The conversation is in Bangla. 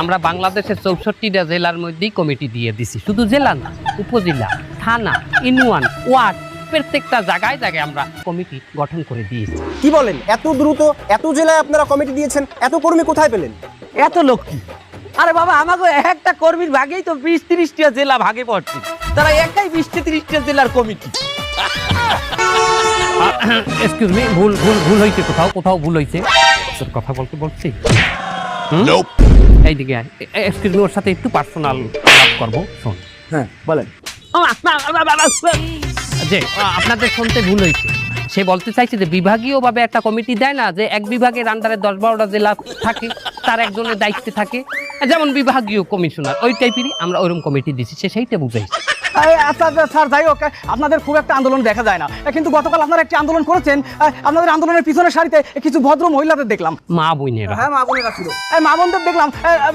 আমরা বাংলাদেশের 64টা জেলার মধ্যেই কমিটি দিয়ে দিছি, শুধু জেলা না, উপজেলা, থানা, ইউনিয়ন, ওয়ার্ড, প্রত্যেকটা জায়গায় জায়গায় আমরা কমিটি গঠন করে দিয়েছি। কি বলেন, এত দ্রুত এত জেলায় আপনারা কমিটি দিয়েছেন? এত কর্মী কোথায় পেলেন? এত লোক কি? আরে বাবা, আমাকে একটা কর্মীর ভাগেই তো 20-30টা জেলা ভাগে পড়ছে, তারা একাই 20-30টা জেলার কমিটি। এক্সকিউজ মি, ভুল ভুল ভুল হয়েছে, কোথাও কোথাও ভুল হয়েছে। তোর কথা বলতে বলছি, এইদিকে এক্সকিউজ মি, ওর সাথে একটু পার্সোনাল আলাপ করবো, শোন। হ্যাঁ বলেন। যে আপনাদের শুনতে ভুল হয়েছে, সে বলতে চাইছে যে বিভাগীয়ভাবে একটা কমিটি দেয় না, যে এক বিভাগের আন্ডারে 10-12টা জেলা থাকে, তার একজনের দায়িত্বে থাকে, যেমন বিভাগীয় কমিশনার, ওই টাইপেরই আমরা ওইরকম কমিটি দিচ্ছি, সে সেইটা বুঝাইছে। আচ্ছা স্যার, যাই হোক, আপনাদের খুব একটা আন্দোলন দেখা যায় না, কিন্তু গতকাল আপনারা একটি আন্দোলন করেছেন। আপনাদের আন্দোলনের পিছনের সারিতে কিছু ভদ্র মহিলাদের দেখলাম। মা বোনেরা, হ্যাঁ মা বোনেরা ছিল, মা বোনদের দেখলাম